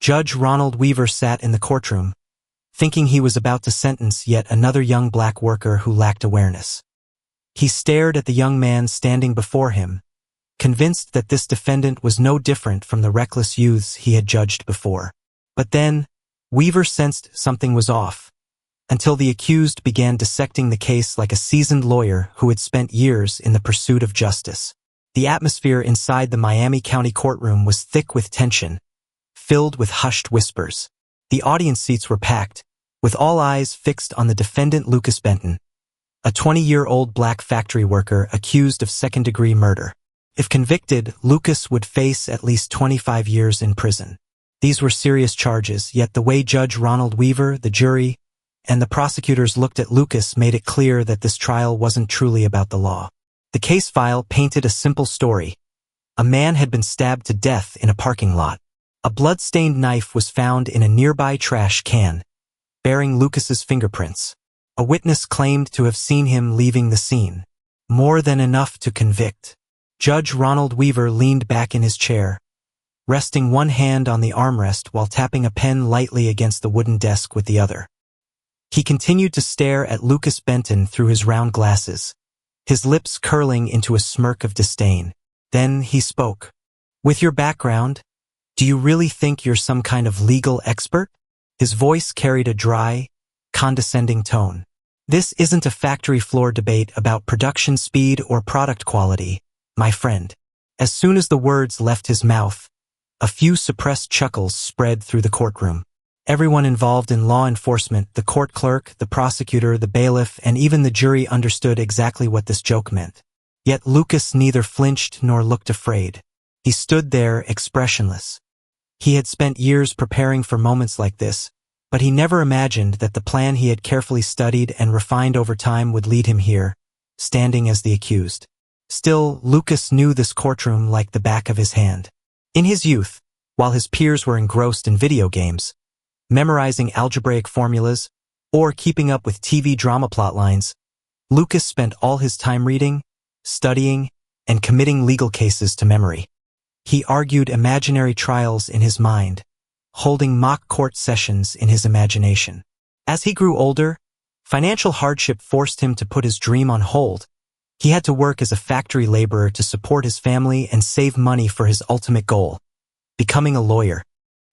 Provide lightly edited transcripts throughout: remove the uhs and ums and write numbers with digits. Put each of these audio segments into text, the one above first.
Judge Ronald Weaver sat in the courtroom, thinking he was about to sentence yet another young black worker who lacked awareness. He stared at the young man standing before him, convinced that this defendant was no different from the reckless youths he had judged before. But then, Weaver sensed something was off, until the accused began dissecting the case like a seasoned lawyer who had spent years in the pursuit of justice. The atmosphere inside the Miami County courtroom was thick with tension, filled with hushed whispers. The audience seats were packed, with all eyes fixed on the defendant Lucas Benton, a 20-year-old black factory worker accused of second-degree murder. If convicted, Lucas would face at least 25 years in prison. These were serious charges, yet the way Judge Ronald Weaver, the jury, and the prosecutors looked at Lucas made it clear that this trial wasn't truly about the law. The case file painted a simple story. A man had been stabbed to death in a parking lot. A blood-stained knife was found in a nearby trash can, bearing Lucas's fingerprints. A witness claimed to have seen him leaving the scene. More than enough to convict. Judge Ronald Weaver leaned back in his chair, resting one hand on the armrest while tapping a pen lightly against the wooden desk with the other. He continued to stare at Lucas Benton through his round glasses, his lips curling into a smirk of disdain. Then he spoke. "With your background, do you really think you're some kind of legal expert?" His voice carried a dry, condescending tone. "This isn't a factory floor debate about production speed or product quality, my friend." As soon as the words left his mouth, a few suppressed chuckles spread through the courtroom. Everyone involved in law enforcement, the court clerk, the prosecutor, the bailiff, and even the jury understood exactly what this joke meant. Yet Lucas neither flinched nor looked afraid. He stood there expressionless. He had spent years preparing for moments like this, but he never imagined that the plan he had carefully studied and refined over time would lead him here, standing as the accused. Still, Lucas knew this courtroom like the back of his hand. In his youth, while his peers were engrossed in video games, memorizing algebraic formulas, or keeping up with TV drama plotlines, Lucas spent all his time reading, studying, and committing legal cases to memory. He argued imaginary trials in his mind, holding mock court sessions in his imagination. As he grew older, financial hardship forced him to put his dream on hold. He had to work as a factory laborer to support his family and save money for his ultimate goal, becoming a lawyer.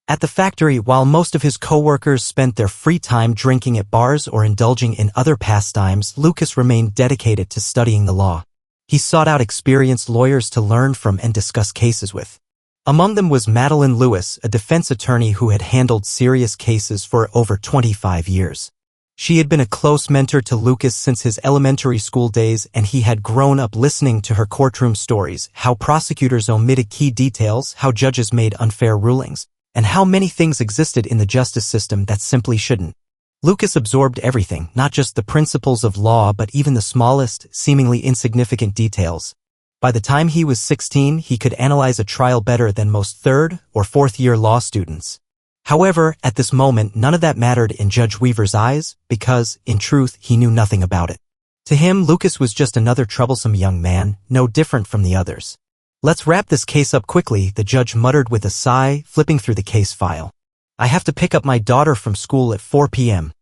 At the factory, while most of his co-workers spent their free time drinking at bars or indulging in other pastimes, Lucas remained dedicated to studying the law. He sought out experienced lawyers to learn from and discuss cases with. Among them was Madeline Lewis, a defense attorney who had handled serious cases for over 25 years. She had been a close mentor to Lucas since his elementary school days, and he had grown up listening to her courtroom stories, how prosecutors omitted key details, how judges made unfair rulings, and how many things existed in the justice system that simply shouldn't. Lucas absorbed everything, not just the principles of law but even the smallest, seemingly insignificant details. By the time he was 16, he could analyze a trial better than most third- or fourth-year law students. However, at this moment, none of that mattered in Judge Weaver's eyes, because, in truth, he knew nothing about it. To him, Lucas was just another troublesome young man, no different from the others. "Let's wrap this case up quickly," the judge muttered with a sigh, flipping through the case file. "I have to pick up my daughter from school at 4 p.m.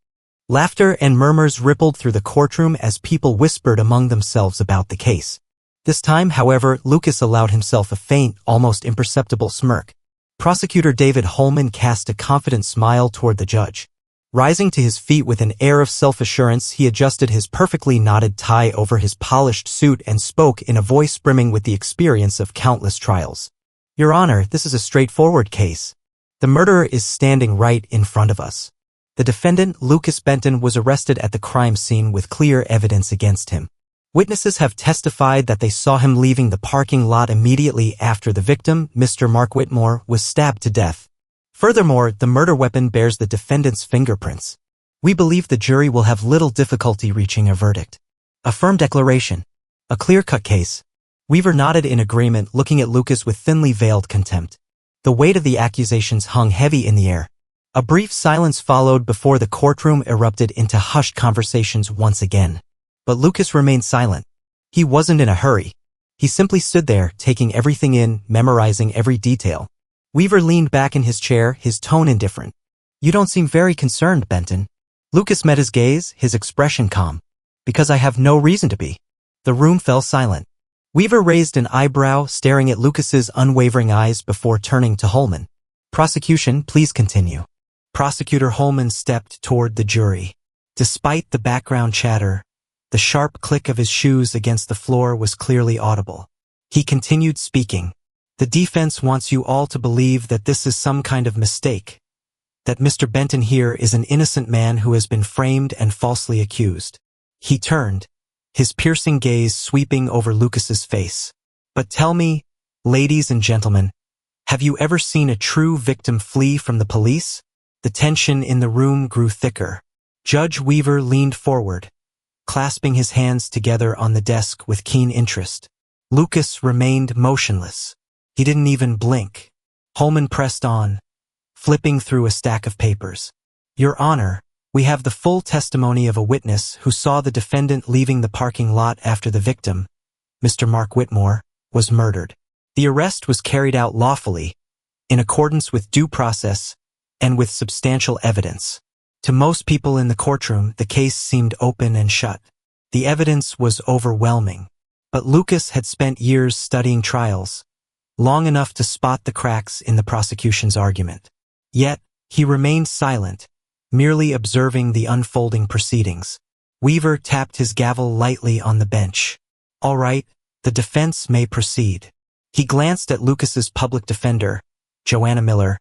Laughter and murmurs rippled through the courtroom as people whispered among themselves about the case. This time, however, Lucas allowed himself a faint, almost imperceptible smirk. Prosecutor David Holman cast a confident smile toward the judge. Rising to his feet with an air of self-assurance, he adjusted his perfectly knotted tie over his polished suit and spoke in a voice brimming with the experience of countless trials. "Your Honor, this is a straightforward case. The murderer is standing right in front of us. The defendant, Lucas Benton, was arrested at the crime scene with clear evidence against him. Witnesses have testified that they saw him leaving the parking lot immediately after the victim, Mr. Mark Whitmore, was stabbed to death. Furthermore, the murder weapon bears the defendant's fingerprints. We believe the jury will have little difficulty reaching a verdict." A firm declaration. A clear-cut case. Weaver nodded in agreement, looking at Lucas with thinly veiled contempt. The weight of the accusations hung heavy in the air. A brief silence followed before the courtroom erupted into hushed conversations once again. But Lucas remained silent. He wasn't in a hurry. He simply stood there, taking everything in, memorizing every detail. Weaver leaned back in his chair, his tone indifferent. You don't seem very concerned, Benton. Lucas met his gaze, his expression calm. Because I have no reason to be. The room fell silent. Weaver raised an eyebrow, staring at Lucas's unwavering eyes before turning to Holman. Prosecution, please continue. Prosecutor Holman stepped toward the jury. Despite the background chatter, the sharp click of his shoes against the floor was clearly audible. He continued speaking. The defense wants you all to believe that this is some kind of mistake, that Mr. Benton here is an innocent man who has been framed and falsely accused. He turned, his piercing gaze sweeping over Lucas's face. But tell me, ladies and gentlemen, have you ever seen a true victim flee from the police? The tension in the room grew thicker. Judge Weaver leaned forward, clasping his hands together on the desk with keen interest. Lucas remained motionless. He didn't even blink. Holman pressed on, flipping through a stack of papers. Your Honor, we have the full testimony of a witness who saw the defendant leaving the parking lot after the victim, Mr. Mark Whitmore, was murdered. The arrest was carried out lawfully, in accordance with due process, and with substantial evidence. To most people in the courtroom, the case seemed open and shut. The evidence was overwhelming. But Lucas had spent years studying trials, long enough to spot the cracks in the prosecution's argument. Yet, he remained silent, merely observing the unfolding proceedings. Weaver tapped his gavel lightly on the bench. All right, the defense may proceed. He glanced at Lucas's public defender, Joanna Miller,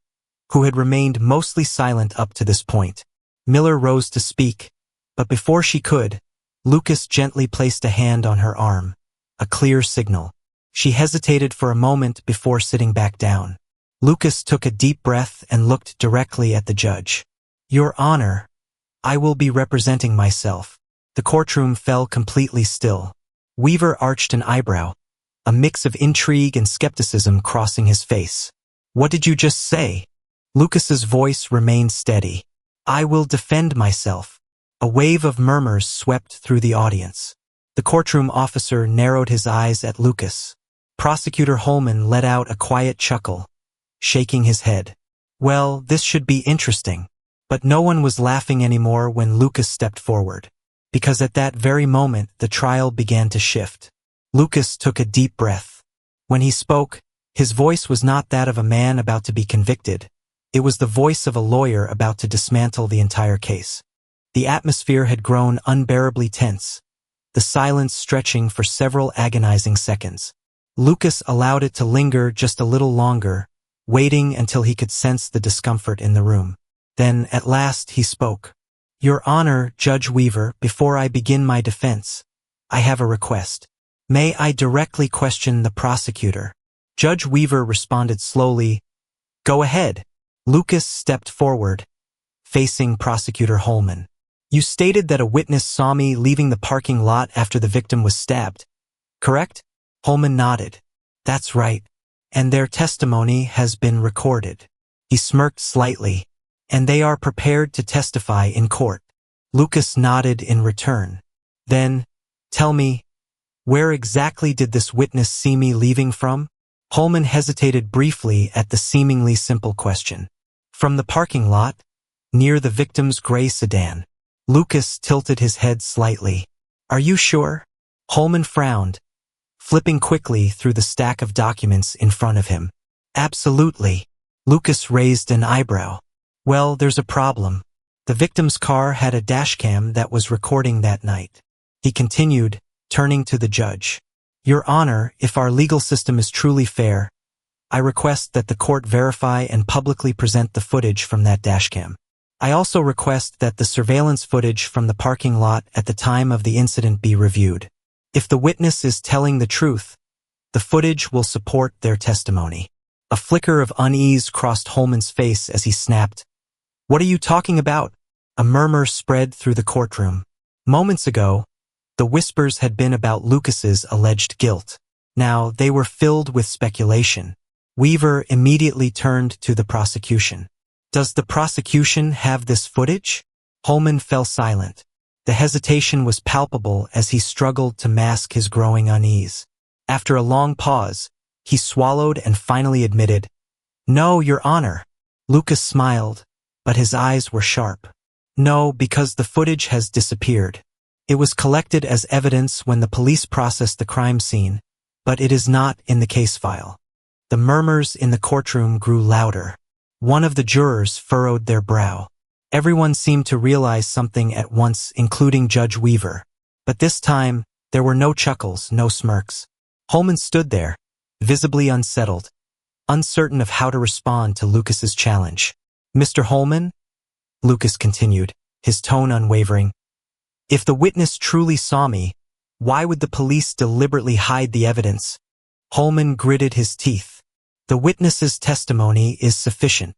who had remained mostly silent up to this point. Miller rose to speak, but before she could, Lucas gently placed a hand on her arm, a clear signal. She hesitated for a moment before sitting back down. Lucas took a deep breath and looked directly at the judge. Your Honor, I will be representing myself. The courtroom fell completely still. Weaver arched an eyebrow, a mix of intrigue and skepticism crossing his face. What did you just say? Lucas's voice remained steady. I will defend myself. A wave of murmurs swept through the audience. The courtroom officer narrowed his eyes at Lucas. Prosecutor Holman let out a quiet chuckle, shaking his head. Well, this should be interesting. But no one was laughing anymore when Lucas stepped forward, because at that very moment the trial began to shift. Lucas took a deep breath. When he spoke, his voice was not that of a man about to be convicted. It was the voice of a lawyer about to dismantle the entire case. The atmosphere had grown unbearably tense, the silence stretching for several agonizing seconds. Lucas allowed it to linger just a little longer, waiting until he could sense the discomfort in the room. Then, at last, he spoke. Your Honor, Judge Weaver, before I begin my defense, I have a request. May I directly question the prosecutor? Judge Weaver responded slowly, Go ahead. Lucas stepped forward, facing Prosecutor Holman. You stated that a witness saw me leaving the parking lot after the victim was stabbed, correct? Holman nodded. That's right. And their testimony has been recorded. He smirked slightly. And they are prepared to testify in court. Lucas nodded in return. Then, tell me, where exactly did this witness see me leaving from? Holman hesitated briefly at the seemingly simple question. From the parking lot, near the victim's gray sedan. Lucas tilted his head slightly. Are you sure? Holman frowned, flipping quickly through the stack of documents in front of him. Absolutely. Lucas raised an eyebrow. Well, there's a problem. The victim's car had a dashcam that was recording that night. He continued, turning to the judge. Your Honor, if our legal system is truly fair, I request that the court verify and publicly present the footage from that dashcam. I also request that the surveillance footage from the parking lot at the time of the incident be reviewed. If the witness is telling the truth, the footage will support their testimony. A flicker of unease crossed Holman's face as he snapped, What are you talking about? A murmur spread through the courtroom. Moments ago, the whispers had been about Lucas's alleged guilt. Now they were filled with speculation. Weaver immediately turned to the prosecution. Does the prosecution have this footage? Holman fell silent. The hesitation was palpable as he struggled to mask his growing unease. After a long pause, he swallowed and finally admitted, No, Your Honor. Lucas smiled, but his eyes were sharp. No, because the footage has disappeared. It was collected as evidence when the police processed the crime scene, but it is not in the case file. The murmurs in the courtroom grew louder. One of the jurors furrowed their brow. Everyone seemed to realize something at once, including Judge Weaver. But this time, there were no chuckles, no smirks. Holman stood there, visibly unsettled, uncertain of how to respond to Lucas's challenge. Mr. Holman? Lucas continued, his tone unwavering. If the witness truly saw me, why would the police deliberately hide the evidence? Holman gritted his teeth. The witness's testimony is sufficient.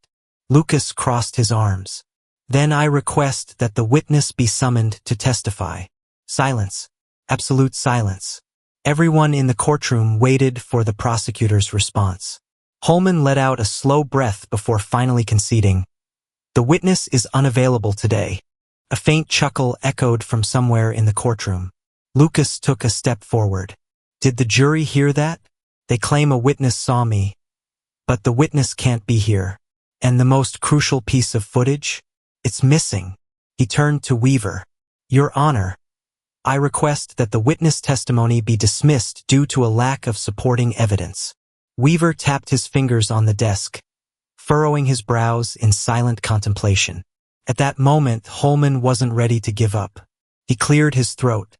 Lucas crossed his arms. Then I request that the witness be summoned to testify. Silence. Absolute silence. Everyone in the courtroom waited for the prosecutor's response. Holman let out a slow breath before finally conceding. The witness is unavailable today. A faint chuckle echoed from somewhere in the courtroom. Lucas took a step forward. Did the jury hear that? They claim a witness saw me. But the witness can't be here. And the most crucial piece of footage? It's missing. He turned to Weaver. Your Honor, I request that the witness testimony be dismissed due to a lack of supporting evidence. Weaver tapped his fingers on the desk, furrowing his brows in silent contemplation. At that moment, Holman wasn't ready to give up. He cleared his throat.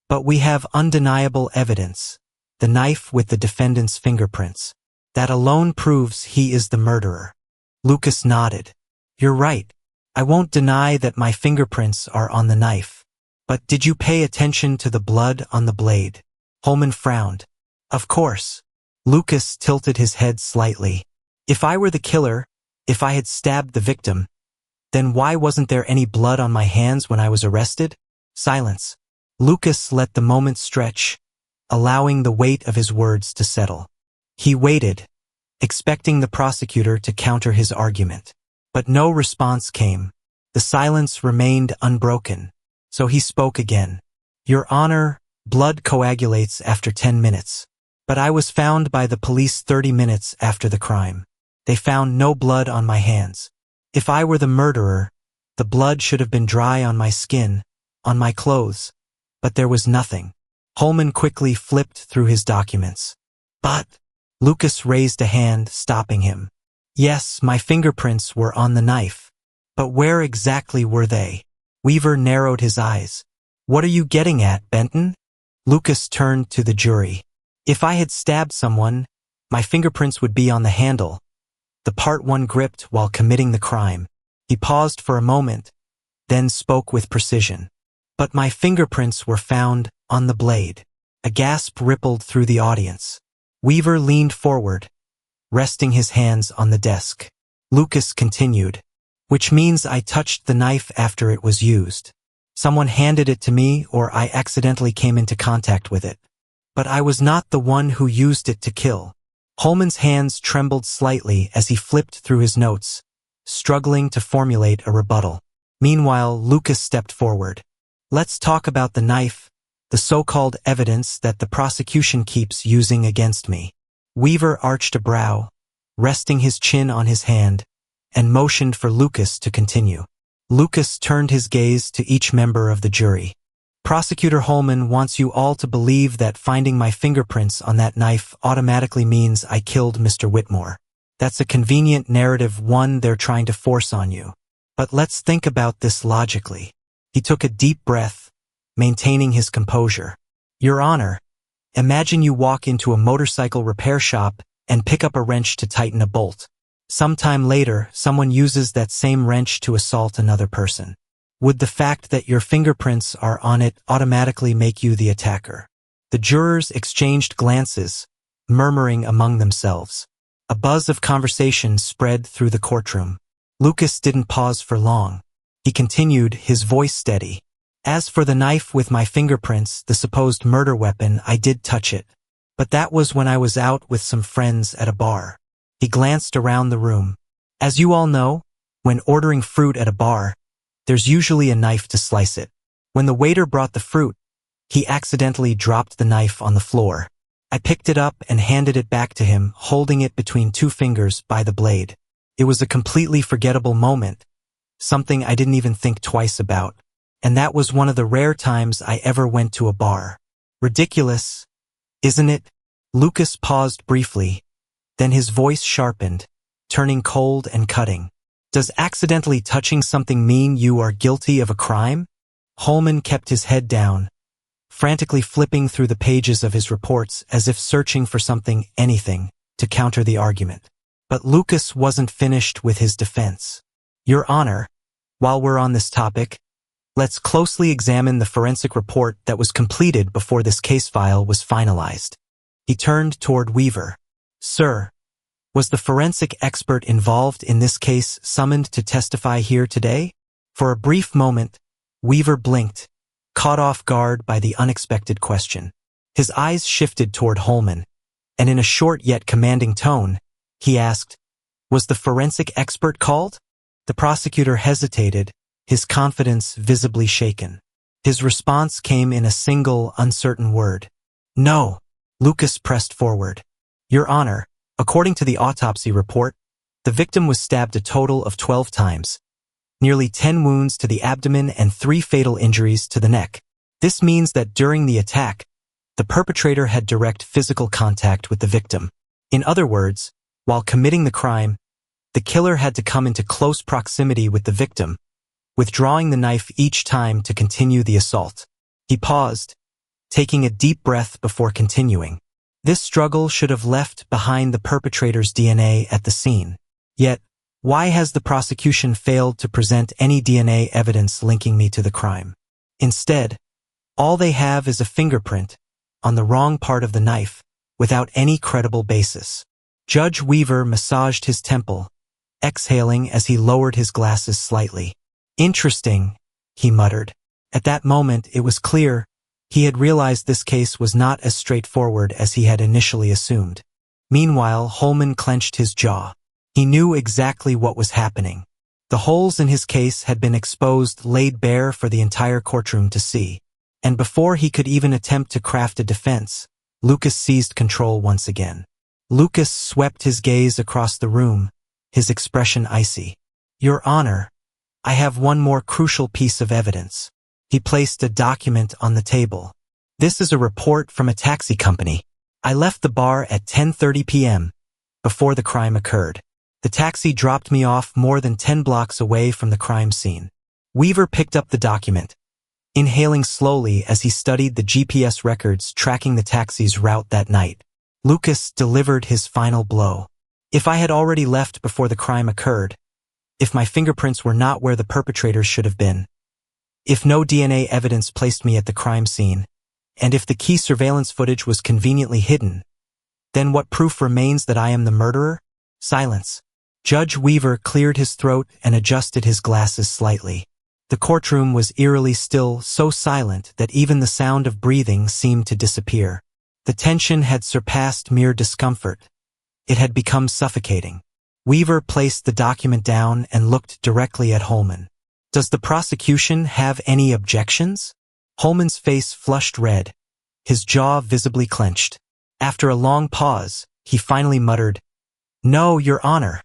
But we have undeniable evidence. The knife with the defendant's fingerprints. That alone proves he is the murderer. Lucas nodded. You're right. I won't deny that my fingerprints are on the knife. But did you pay attention to the blood on the blade? Holman frowned. Of course. Lucas tilted his head slightly. If I were the killer, if I had stabbed the victim, then why wasn't there any blood on my hands when I was arrested? Silence. Lucas let the moment stretch, allowing the weight of his words to settle. He waited, expecting the prosecutor to counter his argument. But no response came. The silence remained unbroken. So he spoke again. Your Honor, blood coagulates after 10 minutes. But I was found by the police 30 minutes after the crime. They found no blood on my hands. If I were the murderer, the blood should have been dry on my skin, on my clothes. But there was nothing. Holman quickly flipped through his documents. But Lucas raised a hand, stopping him. Yes, my fingerprints were on the knife. But where exactly were they? Weaver narrowed his eyes. What are you getting at, Benton? Lucas turned to the jury. If I had stabbed someone, my fingerprints would be on the handle, the part one gripped while committing the crime. He paused for a moment, then spoke with precision. But my fingerprints were found on the blade. A gasp rippled through the audience. Weaver leaned forward, resting his hands on the desk. Lucas continued, which means I touched the knife after it was used. Someone handed it to me or I accidentally came into contact with it. But I was not the one who used it to kill. Holman's hands trembled slightly as he flipped through his notes, struggling to formulate a rebuttal. Meanwhile, Lucas stepped forward. Let's talk about the knife, the so-called evidence that the prosecution keeps using against me. Weaver arched a brow, resting his chin on his hand, and motioned for Lucas to continue. Lucas turned his gaze to each member of the jury. Prosecutor Holman wants you all to believe that finding my fingerprints on that knife automatically means I killed Mr. Whitmore. That's a convenient narrative, one they're trying to force on you. But let's think about this logically. He took a deep breath, maintaining his composure. Your Honor, imagine you walk into a motorcycle repair shop and pick up a wrench to tighten a bolt. Sometime later, someone uses that same wrench to assault another person. Would the fact that your fingerprints are on it automatically make you the attacker? The jurors exchanged glances, murmuring among themselves. A buzz of conversation spread through the courtroom. Lucas didn't pause for long. He continued, his voice steady. As for the knife with my fingerprints, the supposed murder weapon, I did touch it. But that was when I was out with some friends at a bar. He glanced around the room. As you all know, when ordering fruit at a bar, there's usually a knife to slice it. When the waiter brought the fruit, he accidentally dropped the knife on the floor. I picked it up and handed it back to him, holding it between two fingers by the blade. It was a completely forgettable moment, something I didn't even think twice about. And that was one of the rare times I ever went to a bar. Ridiculous, isn't it? Lucas paused briefly, then his voice sharpened, turning cold and cutting. Does accidentally touching something mean you are guilty of a crime? Holman kept his head down, frantically flipping through the pages of his reports as if searching for something, anything, to counter the argument. But Lucas wasn't finished with his defense. Your Honor, while we're on this topic, let's closely examine the forensic report that was completed before this case file was finalized. He turned toward Weaver. Sir, was the forensic expert involved in this case summoned to testify here today? For a brief moment, Weaver blinked, caught off guard by the unexpected question. His eyes shifted toward Holman, and in a short yet commanding tone, he asked, was the forensic expert called? The prosecutor hesitated, his confidence visibly shaken. His response came in a single, uncertain word. No. Lucas pressed forward. Your Honor, according to the autopsy report, the victim was stabbed a total of 12 times, nearly 10 wounds to the abdomen and 3 fatal injuries to the neck. This means that during the attack, the perpetrator had direct physical contact with the victim. In other words, while committing the crime, the killer had to come into close proximity with the victim, withdrawing the knife each time to continue the assault. He paused, taking a deep breath before continuing. This struggle should have left behind the perpetrator's DNA at the scene. Yet, why has the prosecution failed to present any DNA evidence linking me to the crime? Instead, all they have is a fingerprint on the wrong part of the knife, without any credible basis. Judge Weaver massaged his temple, exhaling as he lowered his glasses slightly. Interesting, he muttered. At that moment, it was clear he had realized this case was not as straightforward as he had initially assumed. Meanwhile, Holman clenched his jaw. He knew exactly what was happening. The holes in his case had been exposed, laid bare for the entire courtroom to see. And before he could even attempt to craft a defense, Lucas seized control once again. Lucas swept his gaze across the room, his expression icy. Your Honor, I have one more crucial piece of evidence. He placed a document on the table. This is a report from a taxi company. I left the bar at 10:30 p.m. before the crime occurred. The taxi dropped me off more than 10 blocks away from the crime scene. Weaver picked up the document, inhaling slowly as he studied the GPS records tracking the taxi's route that night. Lucas delivered his final blow. If I had already left before the crime occurred, if my fingerprints were not where the perpetrators should have been, if no DNA evidence placed me at the crime scene, and if the key surveillance footage was conveniently hidden, then what proof remains that I am the murderer? Silence. Judge Weaver cleared his throat and adjusted his glasses slightly. The courtroom was eerily still, so silent that even the sound of breathing seemed to disappear. The tension had surpassed mere discomfort. It had become suffocating. Weaver placed the document down and looked directly at Holman. Does the prosecution have any objections? Holman's face flushed red, his jaw visibly clenched. After a long pause, he finally muttered, No, Your Honor.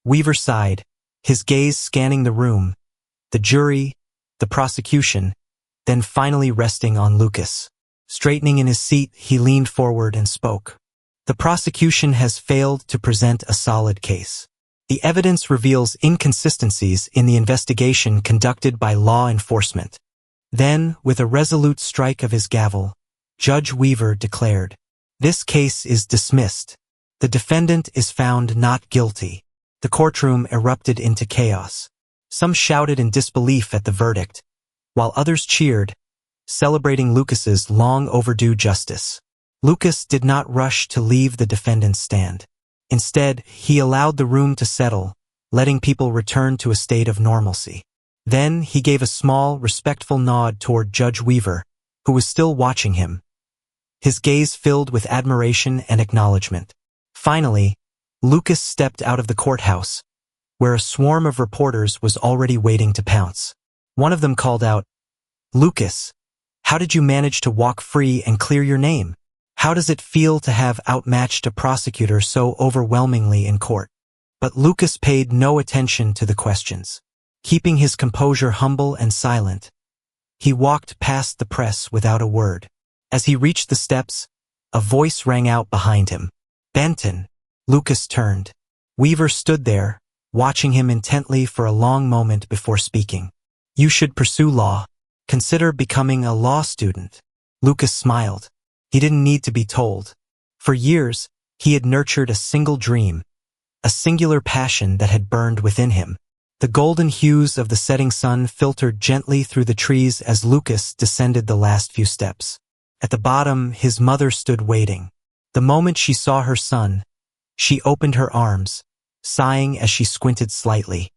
Weaver sighed, his gaze scanning the room, the jury, the prosecution, then finally resting on Lucas. Straightening in his seat, he leaned forward and spoke. The prosecution has failed to present a solid case. The evidence reveals inconsistencies in the investigation conducted by law enforcement. Then, with a resolute strike of his gavel, Judge Weaver declared, This case is dismissed. The defendant is found not guilty. The courtroom erupted into chaos. Some shouted in disbelief at the verdict, while others cheered, celebrating Lucas's long overdue justice. Lucas did not rush to leave the defendant's stand. Instead, he allowed the room to settle, letting people return to a state of normalcy. Then he gave a small, respectful nod toward Judge Weaver, who was still watching him, his gaze filled with admiration and acknowledgement. Finally, Lucas stepped out of the courthouse, where a swarm of reporters was already waiting to pounce. One of them called out, Lucas, how did you manage to walk free and clear your name? How does it feel to have outmatched a prosecutor so overwhelmingly in court? But Lucas paid no attention to the questions. Keeping his composure humble and silent, he walked past the press without a word. As he reached the steps, a voice rang out behind him. Benton. Lucas turned. Weaver stood there, watching him intently for a long moment before speaking. You should pursue law. Consider becoming a law student. Lucas smiled. He didn't need to be told. For years, he had nurtured a single dream, a singular passion that had burned within him. The golden hues of the setting sun filtered gently through the trees as Lucas descended the last few steps. At the bottom, his mother stood waiting. The moment she saw her son, she opened her arms, sighing as she squinted slightly.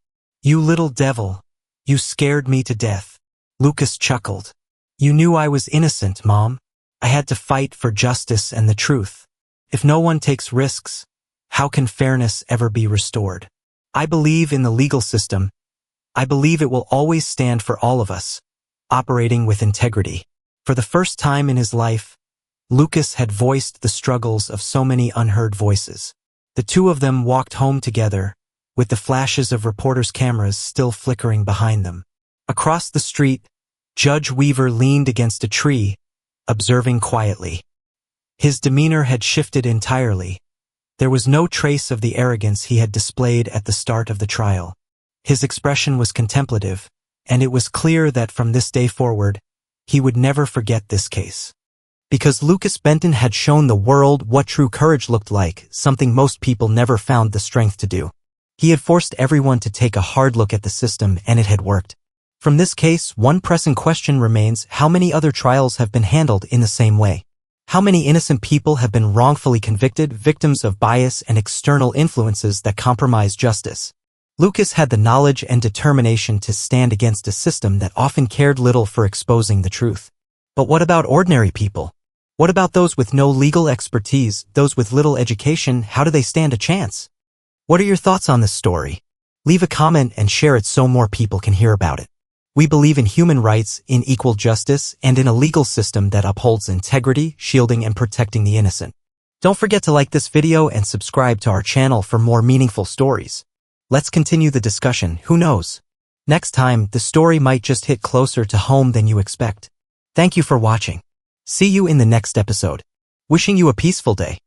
You little devil, you scared me to death. Lucas chuckled. You knew I was innocent, Mom. I had to fight for justice and the truth. If no one takes risks, how can fairness ever be restored? I believe in the legal system. I believe it will always stand for all of us, operating with integrity. For the first time in his life, Lucas had voiced the struggles of so many unheard voices. The two of them walked home together, with the flashes of reporters' cameras still flickering behind them. Across the street, Judge Weaver leaned against a tree, observing quietly. His demeanor had shifted entirely. There was no trace of the arrogance he had displayed at the start of the trial. His expression was contemplative, and it was clear that from this day forward, he would never forget this case. Because Lucas Benton had shown the world what true courage looked like, something most people never found the strength to do. He had forced everyone to take a hard look at the system, and it had worked. From this case, one pressing question remains: how many other trials have been handled in the same way? How many innocent people have been wrongfully convicted, victims of bias and external influences that compromise justice? Lucas had the knowledge and determination to stand against a system that often cared little for exposing the truth. But what about ordinary people? What about those with no legal expertise, those with little education? How do they stand a chance? What are your thoughts on this story? Leave a comment and share it so more people can hear about it. We believe in human rights, in equal justice, and in a legal system that upholds integrity, shielding and protecting the innocent. Don't forget to like this video and subscribe to our channel for more meaningful stories. Let's continue the discussion. Who knows? Next time, the story might just hit closer to home than you expect. Thank you for watching. See you in the next episode. Wishing you a peaceful day.